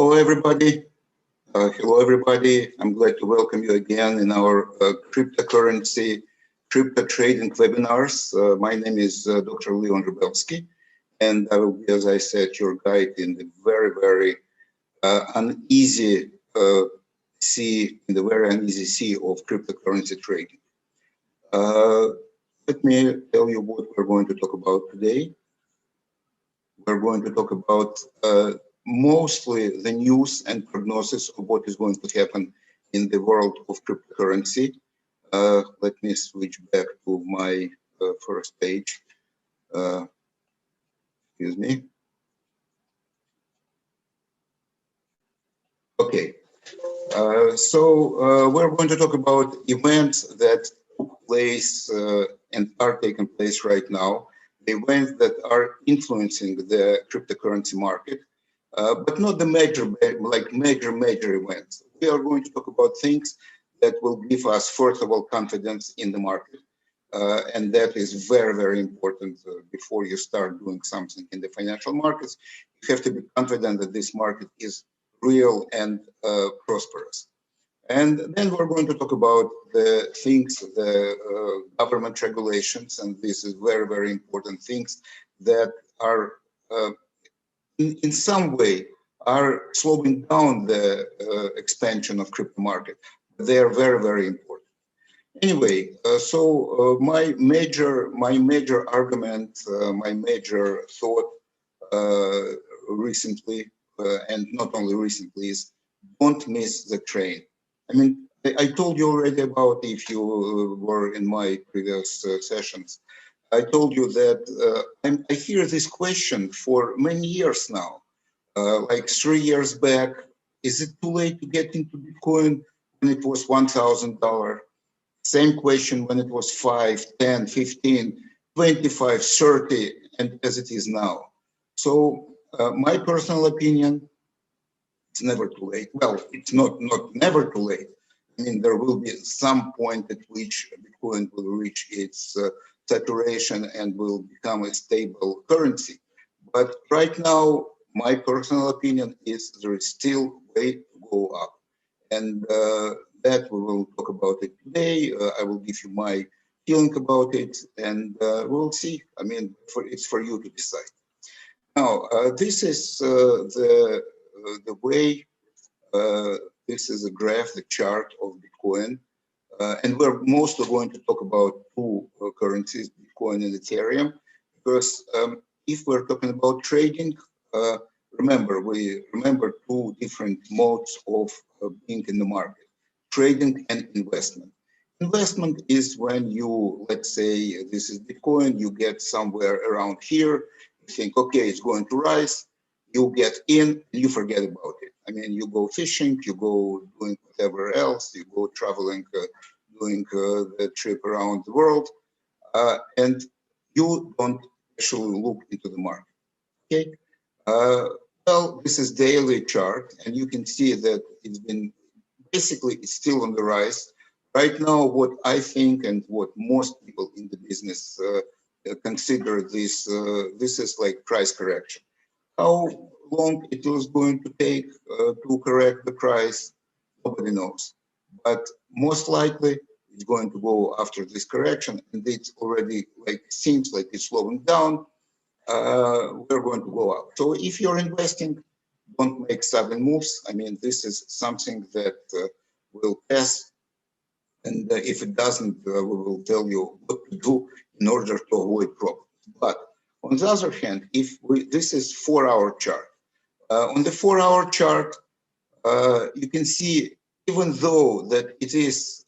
Hello, everybody. I'm glad to welcome you again in our cryptocurrency, crypto trading webinars. My name is Dr. Leon Rebelsky, and I will be, as I said, your guide in the very uneasy sea, of cryptocurrency trading. Let me tell you what we're going to talk about today. We're going to talk about mostly the news and prognosis of what is going to happen in the world of cryptocurrency. Let me switch back to my first page. Excuse me. Okay. So we're going to talk about events that took place and are taking place right now, the events that are influencing the cryptocurrency market. But not the major events. We are going to talk about things that will give us, first of all, confidence in the market. And that is very important before you start doing something in the financial markets. You have to be confident that this market is real and prosperous. And then we're going to talk about the things, the government regulations, and this is very important things that are in some way are slowing down the expansion of crypto market. They are very important. Anyway, my major argument, my major thought recently, and not only recently, is don't miss the train. I mean, I told you already about, if you were in my previous sessions, I told you that I hear this question for many years now, like 3 years back. Is it too late to get into Bitcoin when it was $1,000? Same question when it was 5, 10, 15, 25, 30, and as it is now. So my personal opinion, it's never too late. Well, it's not never too late. I mean, there will be some point at which Bitcoin will reach its saturation and will become a stable currency. But right now, my personal opinion is there is still way to go up. And that we will talk about it today. I will give you my feeling about it, and we'll see. I mean, it's for you to decide. Now, this is the way, this is a graph, the chart of Bitcoin. And we're mostly going to talk about two currencies, Bitcoin and Ethereum, because if we're talking about trading, we remember two different modes of being in the market, trading and investment. Investment is when you, let's say this is Bitcoin, you get somewhere around here, you think, okay, it's going to rise, you get in, and you forget about it. I mean, you go fishing, you go doing whatever else, you go traveling, doing the trip around the world, and you don't actually look into the market. Okay. Well, this is daily chart, and you can see that it's been basically it's still on the rise. Right now, what I think and what most people in the business consider this is like price correction. How long it is going to take to correct the price, nobody knows. But most likely, it's going to go after this correction, and it's already seems like it's slowing down. We're going to go up. So if you're investing, don't make sudden moves. I mean, this is something that will pass, and if it doesn't, we will tell you what to do in order to avoid problems. But on the other hand, this is 4-hour chart. On the 4-hour chart, you can see, even though that it is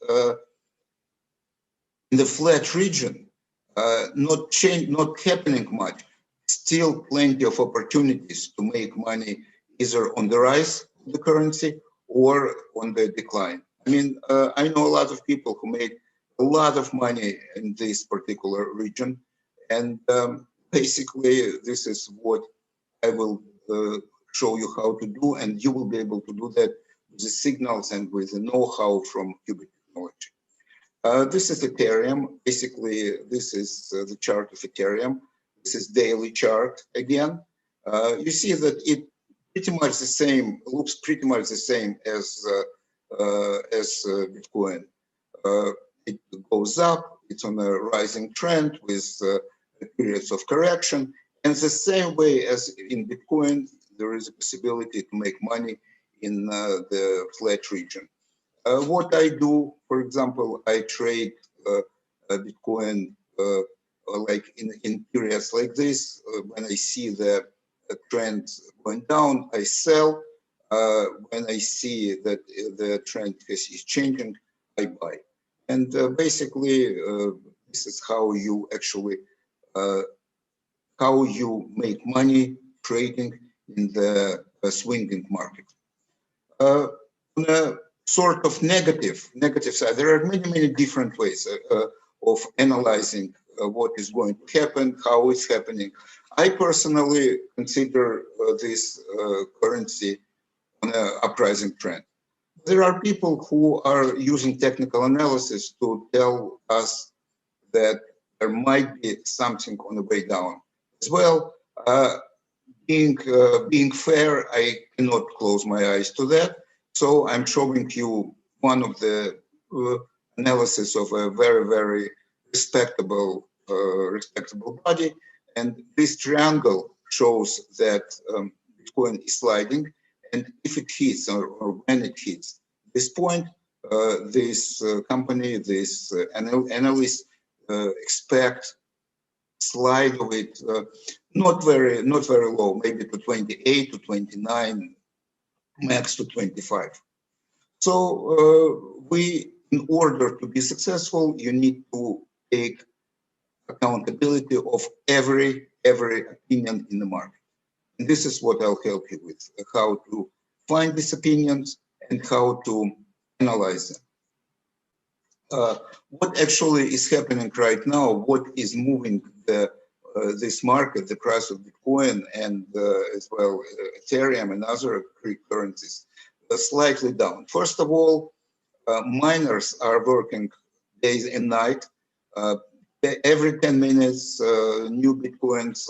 in the flat region, not happening much, still plenty of opportunities to make money either on the rise of the currency or on the decline. I mean, I know a lot of people who made a lot of money in this particular region, and basically this is what I will show you how to do, and you will be able to do that with the signals and with the know-how from Qubit technology. This is Ethereum. Basically, this is the chart of Ethereum. This is daily chart again. You see that it pretty much the same, looks pretty much the same as Bitcoin. It goes up, it's on a rising trend with periods of correction. And the same way as in Bitcoin, there is a possibility to make money in the flat region. What I do, for example, I trade Bitcoin like in periods like this. When I see the trend going down, I sell. When I see that the trend is changing, I buy. And basically, this is how you actually how you make money trading in the swinging market. On a sort of negative side, there are many different ways of analyzing what is going to happen, how it's happening. I personally consider this currency on an uprising trend. There are people who are using technical analysis to tell us that there might be something on the way down as well. Being fair, I cannot close my eyes to that. So I'm showing you one of the analysis of a very respectable body, and this triangle shows that Bitcoin is sliding, and if it hits or when it hits this point, this company, this analyst expect slide of it not very low, maybe to 28 to 29, max to 25. So in order to be successful, you need to take accountability of every opinion in the market. And this is what I'll help you with, how to find these opinions and how to analyze them. What actually is happening right now, what is moving this market, the price of Bitcoin and as well Ethereum and other cryptocurrencies, slightly down. First of all, miners are working days and night. Every 10 minutes, new Bitcoins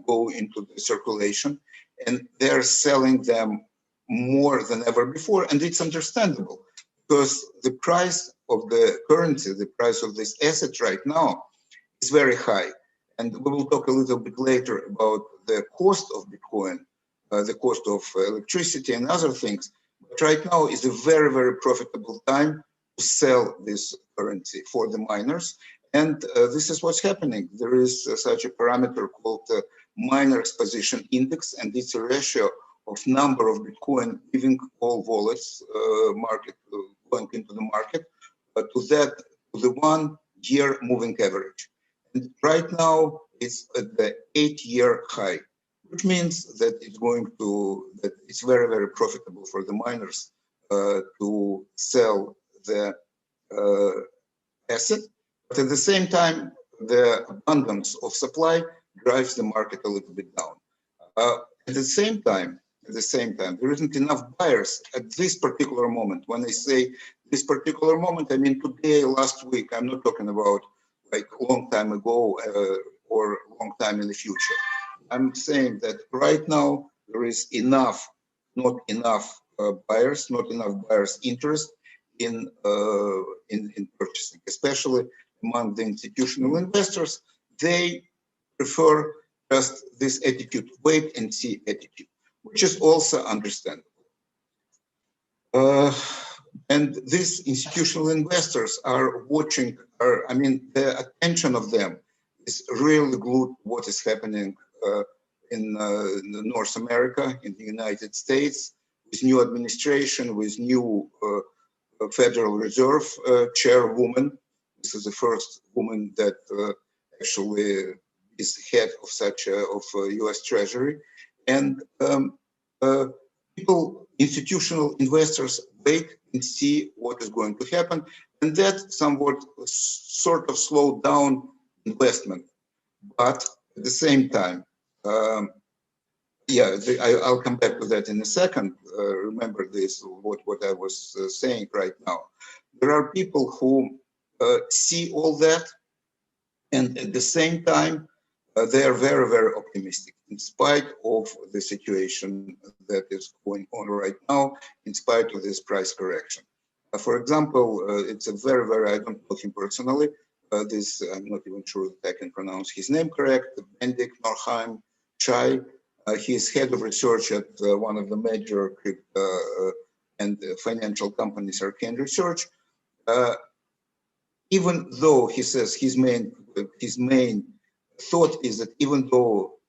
go into the circulation, and they're selling them more than ever before. And it's understandable because the price of the currency, the price of this asset right now is very high. And we will talk a little bit later about the cost of Bitcoin, the cost of electricity and other things. But right now is a very profitable time to sell this currency for the miners. And this is what's happening. There is such a parameter called the miners position index, and it's a ratio of number of Bitcoin leaving all wallets market, going into the market, to the 1 year moving average. And right now it's at the 8-year high, which means that it's very profitable for the miners to sell the asset. But at the same time, the abundance of supply drives the market a little bit down. At the same time, there isn't enough buyers at this particular moment. When I say this particular moment, I mean today, last week. I'm not talking about like a long time ago or a long time in the future. I'm saying that right now there is not enough buyers interest in purchasing, especially among the institutional investors. They prefer just this attitude, wait and see attitude, which is also understandable. And these institutional investors are watching, the attention of them is really glued to what is happening in North America, in the United States, with new administration, with new Federal Reserve chairwoman. This is the first woman that actually is head of such of U.S. Treasury, and institutional investors wait and see what is going to happen, and that somewhat sort of slowed down investment. But at the same time, I'll come back to that in a second. Remember this, what I was saying right now. There are people who see all that, and at the same time, they are very, very optimistic in spite of the situation that is going on right now, in spite of this price correction. For example, it's a very, very, I don't know him personally, I'm not even sure that I can pronounce his name correct, Bendik Norheim Chai. He is head of research at one of the major crypto and financial companies, Arcane Research. Even though he says his main thought is that even though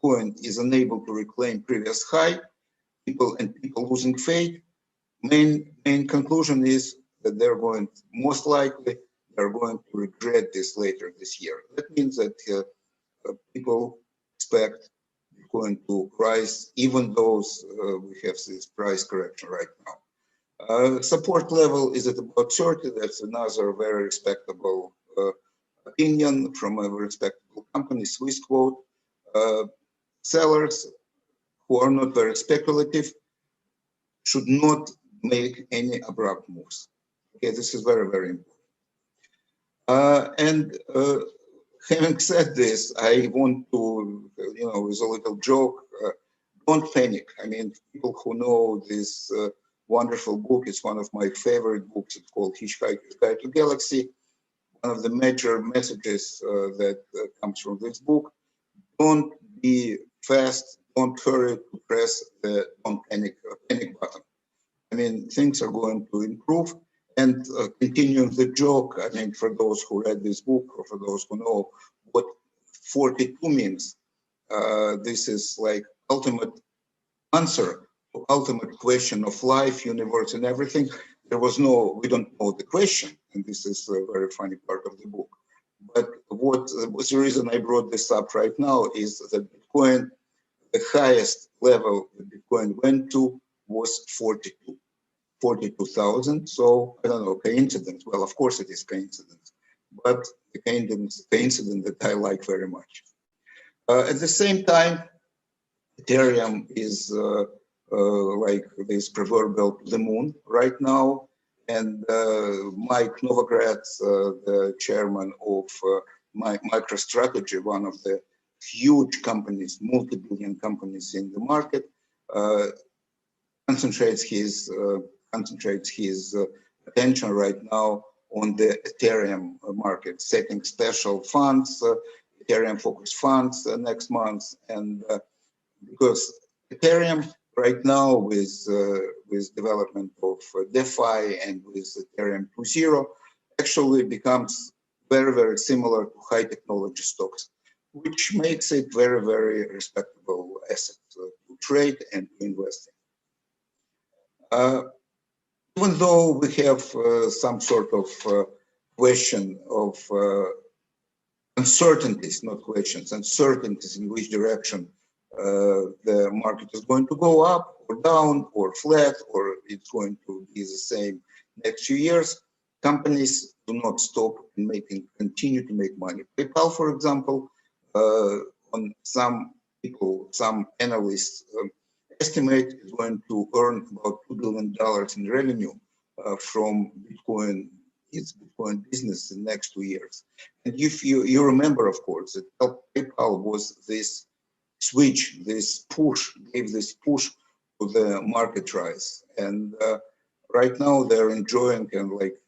Bitcoin is unable to reclaim previous high, people losing faith, main conclusion is that they're going, most likely, they're going to regret this later this year. That means that people expect Bitcoin to rise, even though we have this price correction right now. Support level is at about 30. That's another very respectable opinion from a respectable company, Swissquote. Sellers who are not very speculative should not make any abrupt moves. Okay, this is very, very important. Having said this, I want to, with a little joke, don't panic. I mean, people who know this wonderful book, it's one of my favorite books, it's called Hitchhiker's Guide to Galaxy. One of the major messages that comes from this book: don't be fast, don't hurry to press the don't panic button. I mean, things are going to improve. And continuing the joke, I mean, for those who read this book or for those who know what 42 means, this is like ultimate answer to ultimate question of life, universe, and everything. We don't know the question, and this is a very funny part of the book. But what's the reason I brought this up right now is that Bitcoin, the highest level that Bitcoin went to was 42,000. So I don't know, coincidence. Well, of course it is coincidence, but the coincidence that I like very much. At the same time, Ethereum is like this proverbial to the moon right now. And Mike Novogratz, the chairman of MicroStrategy, one of the huge companies, multi-billion companies in the market, concentrates his attention right now on the Ethereum market, setting special funds, Ethereum focused funds next month. And because Ethereum right now with development of DeFi and with Ethereum 2.0 actually becomes very, very similar to high technology stocks, which makes it very, very respectable asset to trade and to invest in. Even though we have some sort of question of uncertainties, not questions, uncertainties in which direction the market is going to go up or down or flat, or it's going to be the same next few years, companies do not stop continue to make money. PayPal, for example, on some analysts estimate is going to earn about $2 billion in revenue from Bitcoin, its Bitcoin business in the next 2 years. And if you remember, of course, that PayPal was this switch, gave this push to the market rise. And right now they're enjoying and like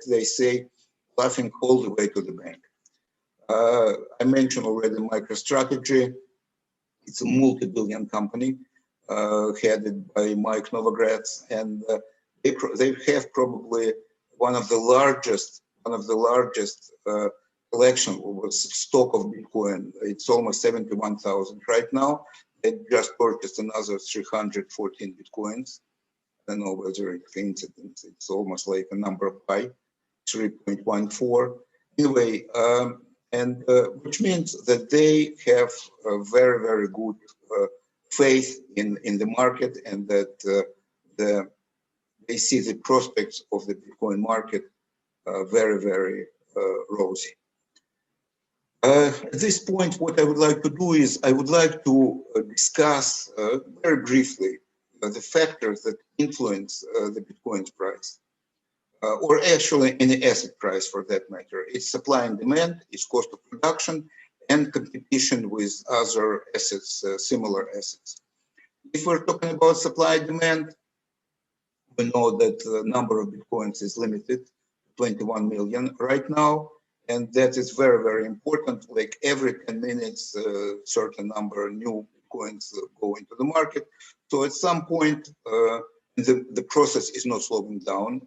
they say, laughing all the way to the bank. I mentioned already MicroStrategy. It's a multi-billion company headed by Mike Novogratz, and they have probably one of the largest collection of stock of Bitcoin. It's almost 71,000 right now. They just purchased another 314 Bitcoins. I don't know whether it's coincidence. It's almost like a number of pi, 3.14. Anyway, and which means that they have a very, very good faith in the market, and that they see the prospects of the Bitcoin market very, very rosy. At this point, what I would like to do is I would like to discuss very briefly the factors that influence the Bitcoin's price, or actually any asset price for that matter. It's supply and demand, it's cost of production, and competition with other assets, similar assets. If we're talking about supply and demand, we know that the number of Bitcoins is limited, 21 million right now, and that is very, very important. Like every 10 minutes, a certain number of new Bitcoins go into the market. So at some point, the process is not slowing down.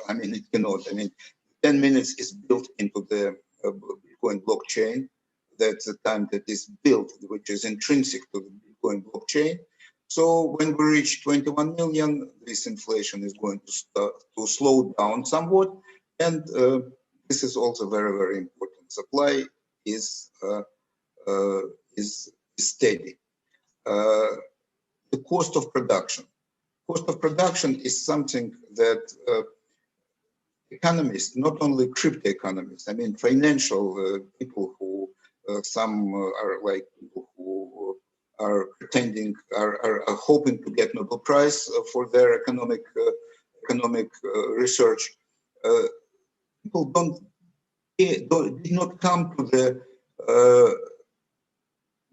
I mean, it cannot. I mean, 10 minutes is built into the Bitcoin blockchain. That's the time that is built, which is intrinsic to the Bitcoin blockchain. So when we reach 21 million, this inflation is going to start to slow down somewhat. And this is also very, very important. Supply is steady. The cost of production. Cost of production is something that economists, not only crypto economists, I mean financial people who some are like people who are pretending, are hoping to get Nobel Prize for their economic research. People did not come to the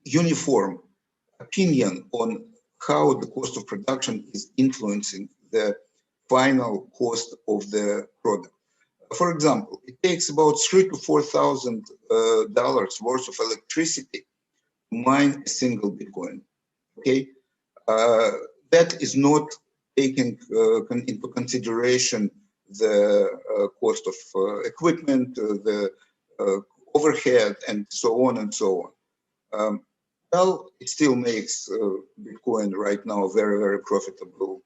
uniform opinion on how the cost of production is influencing the final cost of the product. For example, it takes about $3,000 to $4,000 worth of electricity to mine a single Bitcoin. Okay, that is not taking into consideration the cost of equipment, the overhead, and so on and so on. Well, it still makes Bitcoin right now a very, very profitable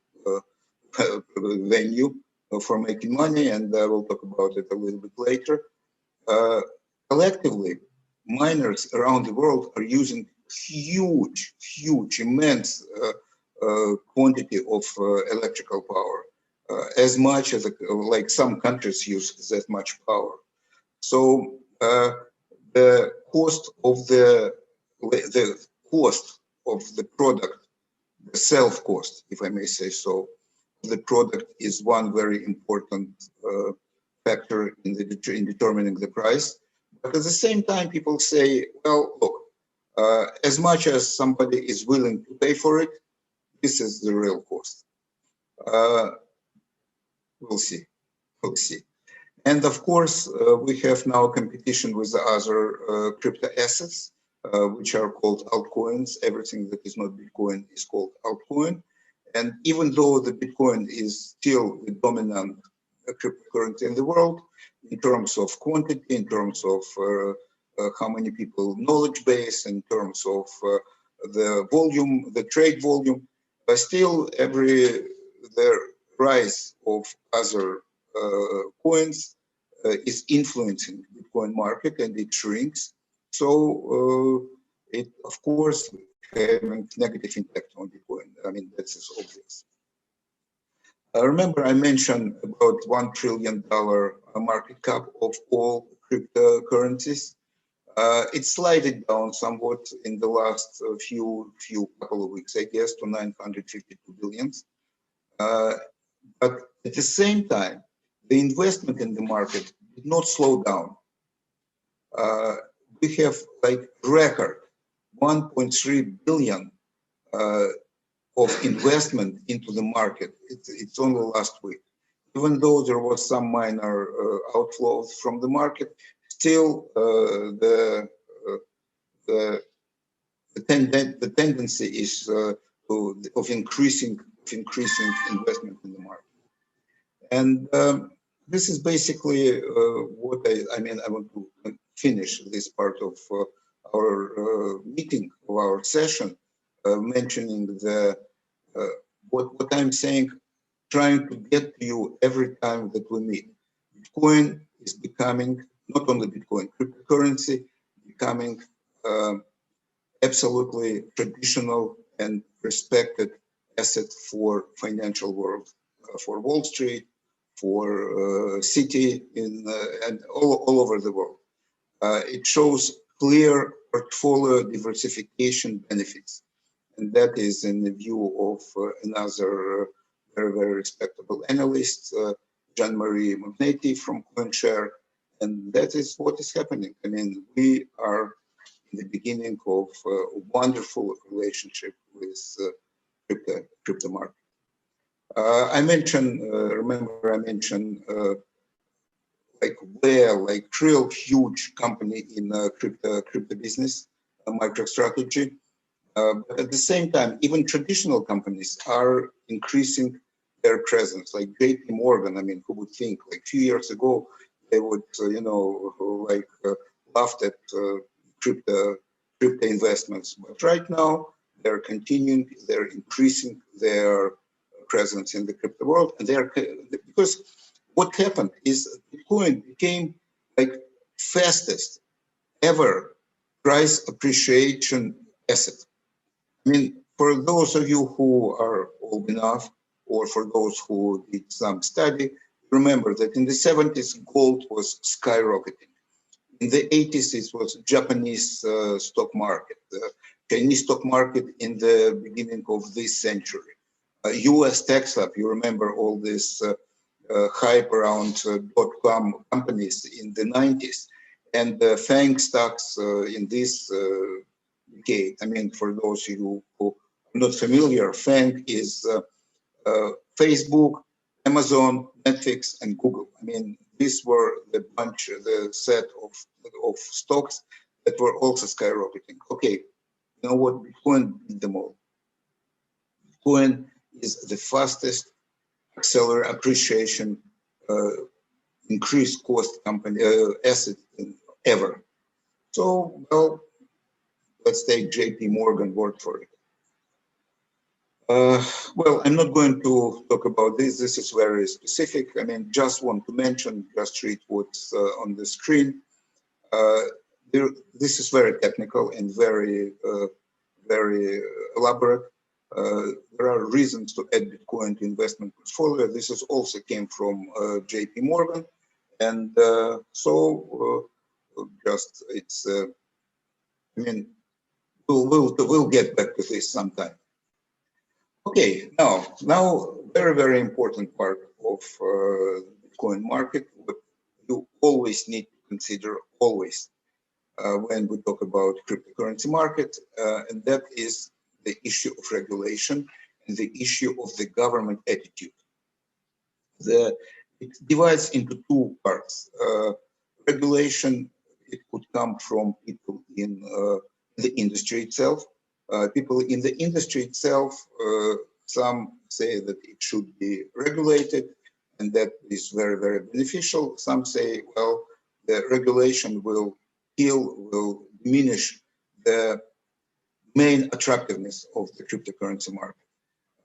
venue for making money, and I will talk about it a little bit later. Collectively, miners around the world are using huge, immense quantity of electrical power, as much as like some countries use that much power. So the cost of the product, the self-cost, if I may say so, the product is one very important factor in determining the price. But at the same time, people say, well, look, as much as somebody is willing to pay for it, this is the real cost. We'll see. And of course, we have now competition with the other crypto assets, which are called altcoins. Everything that is not Bitcoin is called altcoin. And even though the Bitcoin is still the dominant cryptocurrency in the world, in terms of quantity, in terms of how many people knowledge base, in terms of the volume, the trade volume, but still the rise of other coins is influencing the Bitcoin market, and it shrinks. So it, of course, having negative impact on Bitcoin. I mean, that's obvious. Remember, I mentioned about $1 trillion market cap of all cryptocurrencies. It slided down somewhat in the last few couple of weeks, I guess, to 952 billion. But at the same time, the investment in the market did not slow down. We have like record 1.3 billion of investment into the market. It's only last week. Even though there was some minor outflows from the market, still the tendency is of increasing investment in the market. And this is basically what I mean. I want to finish this part of our meeting, of our session, mentioning the what I'm saying, trying to get to you every time that we meet. Bitcoin is becoming, not only Bitcoin, cryptocurrency, becoming absolutely traditional and respected asset for financial world, for Wall Street, for city and all over the world. It shows clear portfolio diversification benefits, and that is in the view of another very, very respectable analyst, Jean-Marie Magnetti from CoinShare, and that is what is happening. I mean, we are the beginning of a wonderful relationship with crypto market. I mentioned, remember I mentioned like Whale, like real huge company in crypto business, MicroStrategy. But at the same time, even traditional companies are increasing their presence, like JP Morgan. I mean, who would think like a few years ago, they would, you know, like laughed at crypto investments. But right now, they're continuing, they're increasing their presence in the crypto world. And they're, because what happened is Bitcoin became like fastest ever price appreciation asset. I mean, for those of you who are old enough, or for those who did some study, remember that in the 70s, gold was skyrocketing. In the 80s, it was Japanese stock market, the Chinese stock market in the beginning of this century. US tech lab, you remember all this hype around .com companies in the 90s, and FANG stocks in this decade. I mean, for those of you who are not familiar, FANG is Facebook, Amazon, Netflix, and Google. I mean, these were the bunch, the set of stocks that were also skyrocketing. Okay, you know what? Bitcoin beat them all. Bitcoin is the fastest accelerated appreciation, increased cost company asset ever. So, well, let's take JP Morgan word for it. Well, I'm not going to talk about this. This is very specific. I mean, just want to mention, just read what's on the screen. This is very technical and very elaborate. There are reasons to add Bitcoin to investment portfolio. This is also came from JP Morgan. And just it's, I mean, we'll get back to this sometime. Okay, now very important part of Bitcoin market, what you always need to consider always when we talk about cryptocurrency market, and that is the issue of regulation and the issue of the government attitude. It divides into two parts. Regulation, it could come from people in the industry itself. People in the industry itself, some say that it should be regulated, and that is very beneficial. Some say, well, the regulation will diminish the main attractiveness of the cryptocurrency market.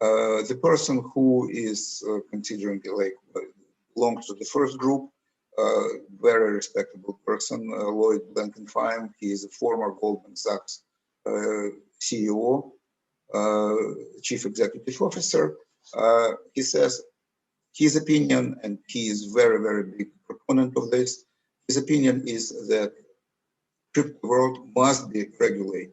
The person who is considering like belongs to the first group, very respectable person, Lloyd Blankfein. He is a former Goldman Sachs CEO, Chief Executive Officer. He says his opinion, and he is very big proponent of this. His opinion is that crypto world must be regulated.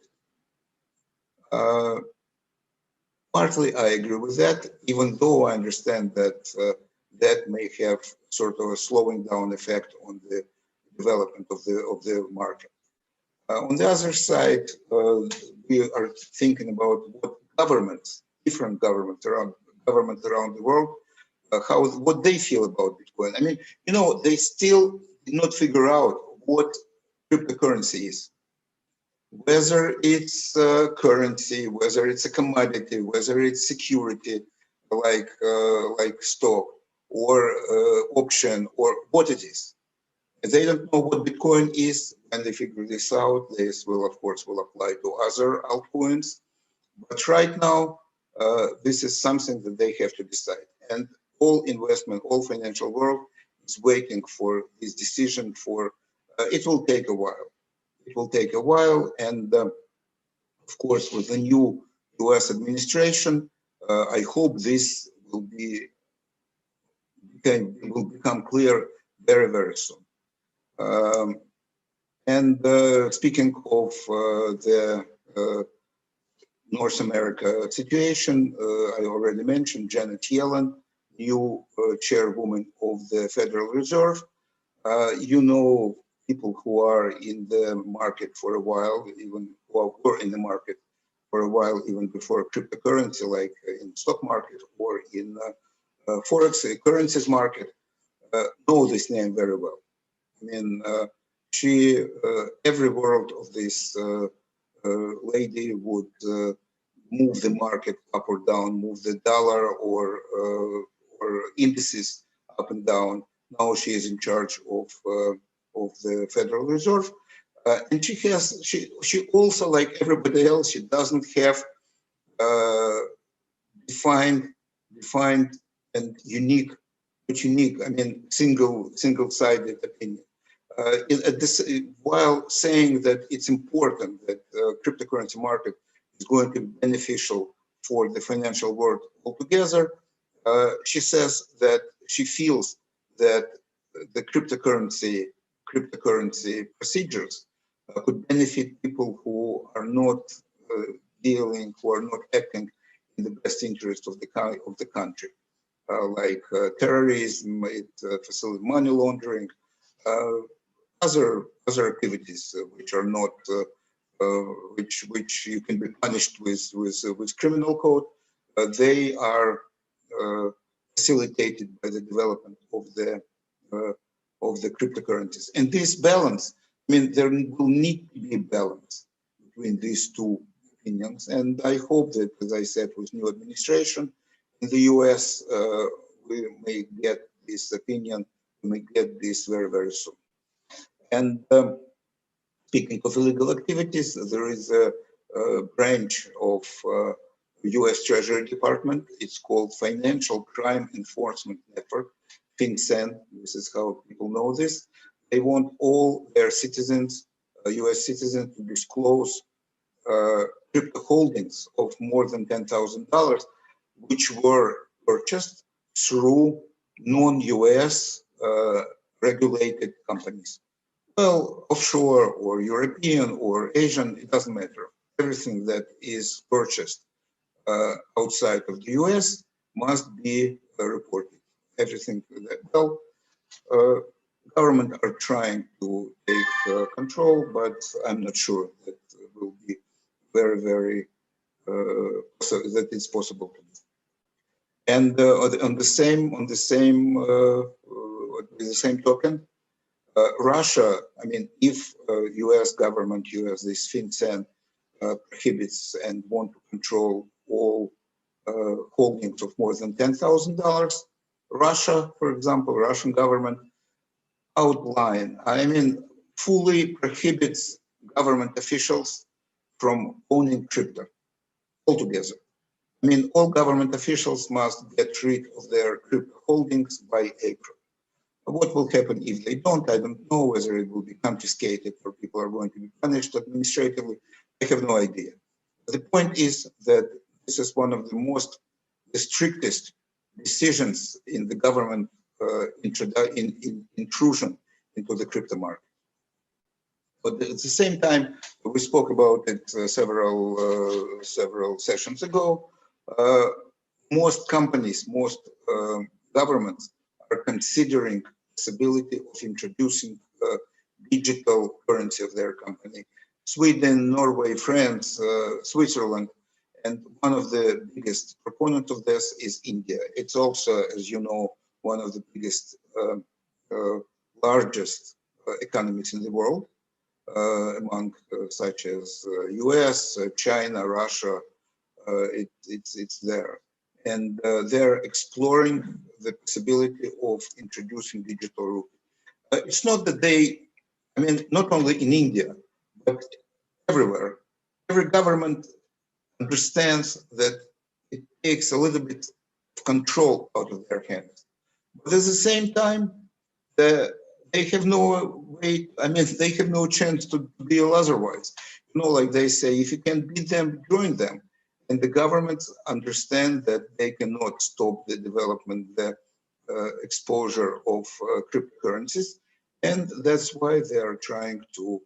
Partly, I agree with that, even though I understand that that may have sort of a slowing down effect on the development of the market. On the other side, we are thinking about what governments, different governments around the world, what they feel about Bitcoin. I mean, you know, they still did not figure out what cryptocurrency is. Whether it's currency, whether it's a commodity, whether it's security, like stock or option, or what it is. They don't know what Bitcoin is. When they figure this out, this will, of course, apply to other altcoins. But right now, this is something that they have to decide. And all investment, all financial world is waiting for this decision for, it will take a while. It will take a while. And of course, with the new US administration, I hope this will become clear very soon. Speaking of the North America situation, I already mentioned Janet Yellen, new chairwoman of the Federal Reserve. You know people who are in the market for a while, even who were in the market for a while, even before cryptocurrency, like in stock market or in forex currencies market, know this name very well. I mean, every word of this lady would move the market up or down, move the dollar or indices up and down. Now she is in charge of the Federal Reserve, and she also, like everybody else, she doesn't have defined and unique, I mean, single-sided opinion. While saying that it's important that cryptocurrency market is going to be beneficial for the financial world altogether, she says that she feels that the cryptocurrency procedures could benefit people who are not who are not acting in the best interest of the country, like terrorism, it facilitates money laundering, other activities which are not which you can be punished with criminal code. They are facilitated by the development of the cryptocurrencies. And this balance, I mean, there will need to be a balance between these two opinions. And I hope that, as I said, with new administration in the US, we may get this opinion, we may get this very, very soon. And speaking of illegal activities, there is a branch of US Treasury Department. It's called Financial Crime Enforcement Network, FinCEN. This is how people know this. They want all their citizens, US citizens, to disclose crypto holdings of more than $10,000, which were purchased through non-US regulated companies. Well, offshore or European or Asian, it doesn't matter. Everything that is purchased outside of the US must be reported. Everything that, well, government are trying to take control, but I'm not sure that will be very, very, so that it's possible to do. And on the same token, Russia, I mean, if US government, this FinCEN prohibits and want to control all holdings of more than $10,000, Russia, for example, Russian government outline, I mean, fully prohibits government officials from owning crypto altogether. I mean, all government officials must get rid of their crypto holdings by April. What will happen if they don't? I don't know whether it will be confiscated or people are going to be punished administratively. I have no idea. The point is that this is one of the strictest decisions in the government intrusion into the crypto market. But at the same time, we spoke about it several sessions ago. Most companies, most governments are considering the possibility of introducing digital currency of their company. Sweden, Norway, France, Switzerland, and one of the biggest proponents of this is India. It's also, as you know, one of the biggest, largest economies in the world, among such as US, China, Russia. It's there. And they're exploring the possibility of introducing digital rupee. It's not that I mean, not only in India, but everywhere. Every government understands that it takes a little bit of control out of their hands. But at the same time, they have no way, I mean, they have no chance to deal otherwise. You know, like they say, if you can beat them, join them. And the governments understand that they cannot stop the development, the exposure of cryptocurrencies. And that's why they are trying to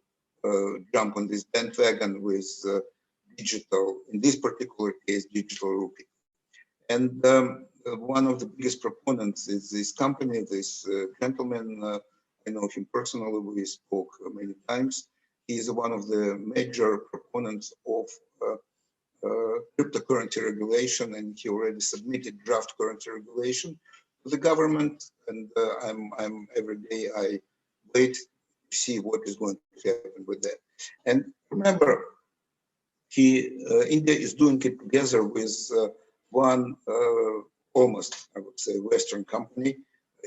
jump on this bandwagon with digital, in this particular case, digital rupee. And one of the biggest proponents is this company, this gentleman, I know him personally. We spoke many times. He is one of the major proponents of cryptocurrency regulation, and he already submitted draft currency regulation to the government. And I'm every day I wait to see what is going to happen with that. And remember, India is doing it together with one almost, I would say, Western company,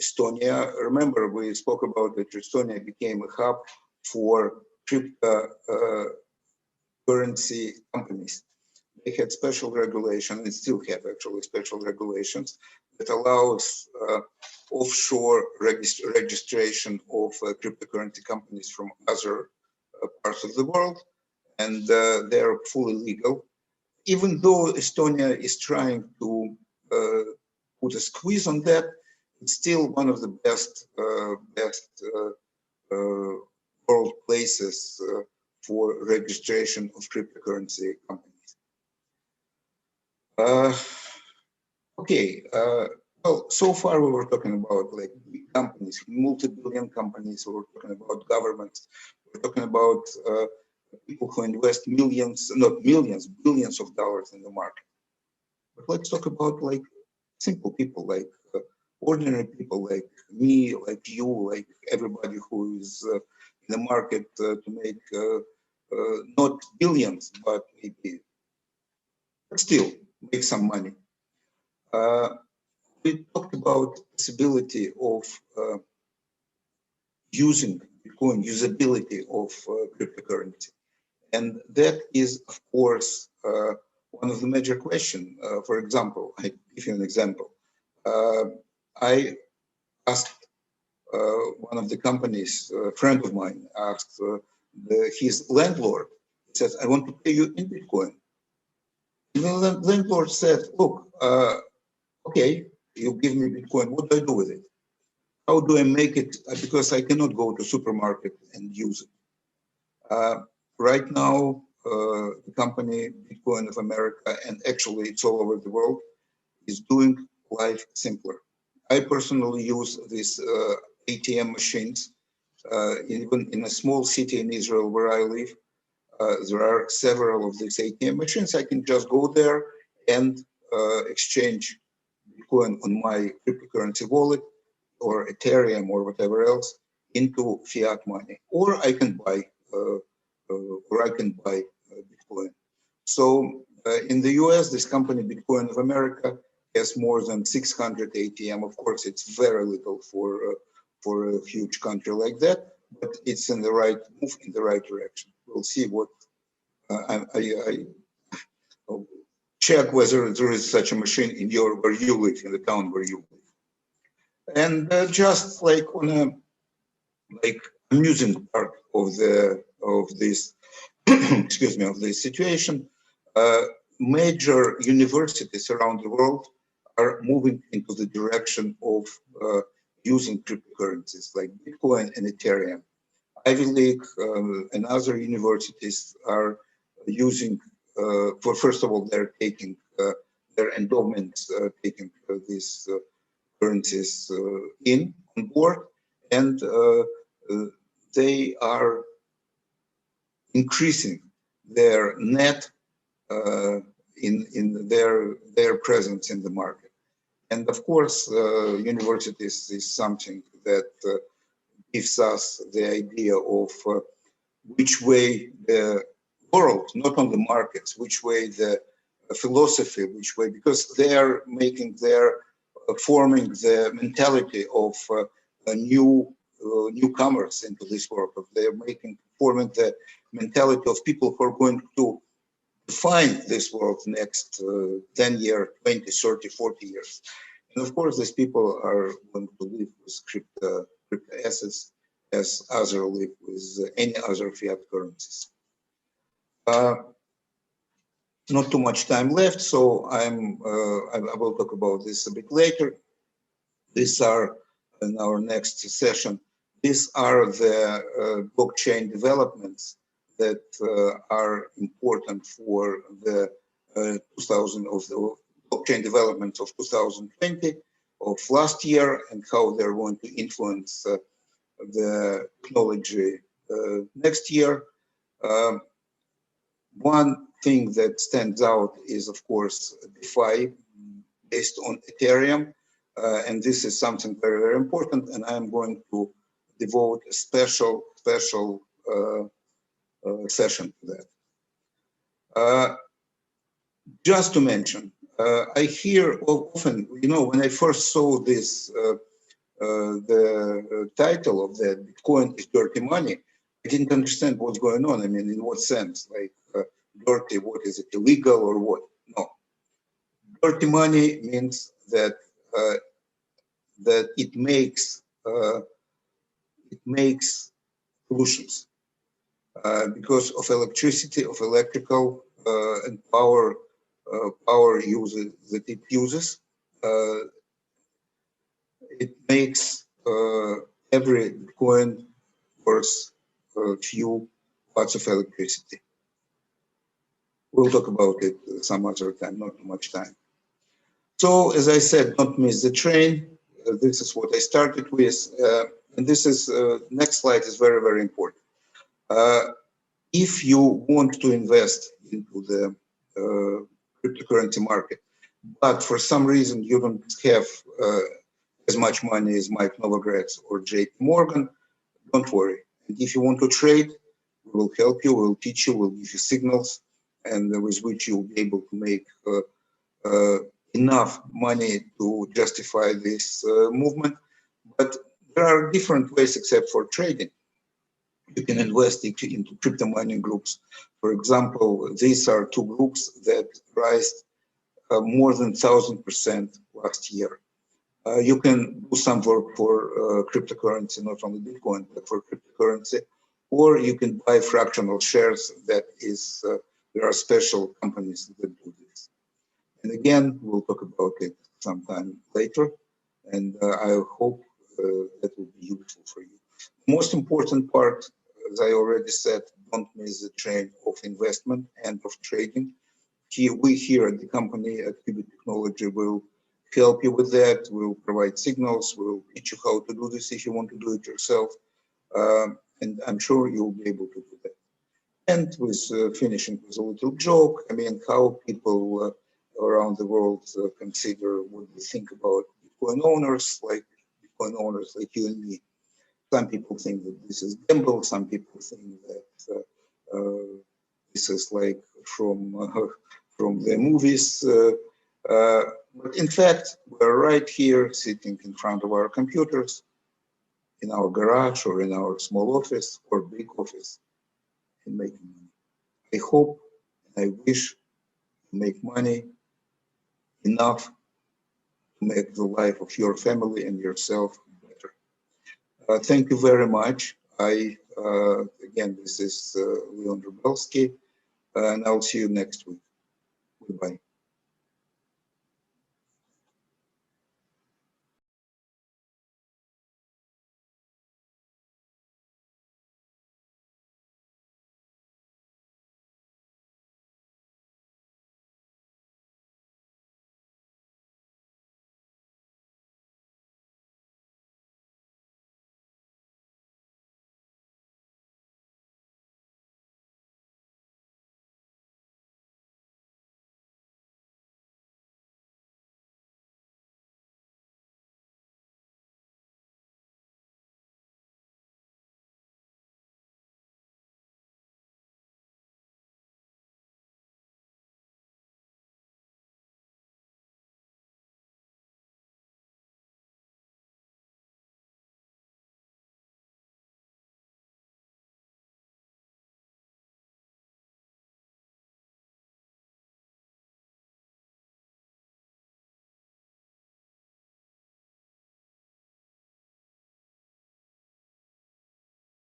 Estonia. Remember, we spoke about that Estonia became a hub for cryptocurrency companies. They had special regulation, and still have actually special regulations that allows offshore registration of cryptocurrency companies from other parts of the world, and they are fully legal. Even though Estonia is trying to put a squeeze on that, it's still one of the best world places for registration of cryptocurrency companies. Well, so far we were talking about like big companies, multi-billion companies. We were talking about governments. We're talking about people who invest millions, not millions, billions of dollars in the market. But let's talk about like simple people, like ordinary people, like me, like you, like everybody who is in the market to make not billions, but maybe, but still make some money. We talked about possibility of using Bitcoin, usability of cryptocurrency. And that is, of course, one of the major questions. For example, I give you an example. I asked one of the companies, a friend of mine, asked his landlord, he says, I want to pay you in Bitcoin. And the landlord said, look, okay, you give me Bitcoin, what do I do with it? How do I make it? Because I cannot go to supermarket and use it. Right now, the company Bitcoin of America, and actually it's all over the world, is doing life simpler. I personally use these ATM machines. Even in a small city in Israel where I live, there are several of these ATM machines. I can just go there and exchange Bitcoin on my cryptocurrency wallet or Ethereum or whatever else into fiat money, or I can buy Bitcoin. So in the US, this company Bitcoin of America has more than 600 ATM. Of course, it's very little for a huge country like that, but it's in the right move in the right direction. We'll see what I check whether there is such a machine in where you live, in the town where you live. And just like on a amusing part of this excuse me, of this situation, major universities around the world are moving into the direction of using cryptocurrencies like Bitcoin and Ethereum. Ivy League and other universities are using, first of all, they're taking their endowments, taking these currencies on board, and they are increasing their net in their presence in the market. And of course, universities is something that gives us the idea of which way the world, not on the markets, which way the philosophy, which way, because they are making forming the mentality of newcomers into this world. They are forming the mentality of people who are going to define this world next 10 years, 20, 30, 40 years. And of course, these people are going to live with crypto assets as others live with any other fiat currencies. Not too much time left, so I will talk about this a bit later. These are in our next session. These are the blockchain developments that are important for the blockchain developments of 2020 of last year, and how they're going to influence the technology next year. One thing that stands out is, of course, DeFi based on Ethereum. And this is something very, very important. And I'm going to devote a special session to that. Just to mention, I hear often, you know, when I first saw this, the title of that, Bitcoin is dirty money, I didn't understand what's going on. I mean, in what sense? Like, dirty, what is it, illegal or what? No. Dirty money means that that it makes pollutions because of electricity, of electrical and power uses that it uses. It makes every Bitcoin worth a few watts of electricity. We'll talk about it some other time, not too much time. So, as I said, don't miss the train. This is what I started with. And this is, next slide is very, very important. If you want to invest into the cryptocurrency market, but for some reason you don't have as much money as Mike Novogratz or JP Morgan, don't worry. And if you want to trade, we will help you, we'll teach you, we'll give you signals, and with which you'll be able to make enough money to justify this movement. But there are different ways except for trading. You can invest into crypto mining groups. For example, these are two groups that raised more than 1,000% last year. You can do some work for cryptocurrency, not only Bitcoin, but for cryptocurrency, or you can buy fractional shares. That is, there are special companies that do this. And again, we'll talk about it sometime later, and I hope that will be useful for you. The most important part, as I already said, don't miss the train of investment and of trading. We here at the company at Qubit Technology will help you with that. We'll provide signals. We'll teach you how to do this if you want to do it yourself. And I'm sure you'll be able to do that. And with finishing with a little joke, I mean, how people around the world consider what they think about Bitcoin owners like you and me. Some people think that this is gamble. Some people think that this is like from the movies. But in fact, we're right here sitting in front of our computers, in our garage or in our small office or big office, and making money. I hope and I wish to make money enough to make the life of your family and yourself better. Thank you very much. Again, this is Leon Rebelsky, and I'll see you next week. Goodbye.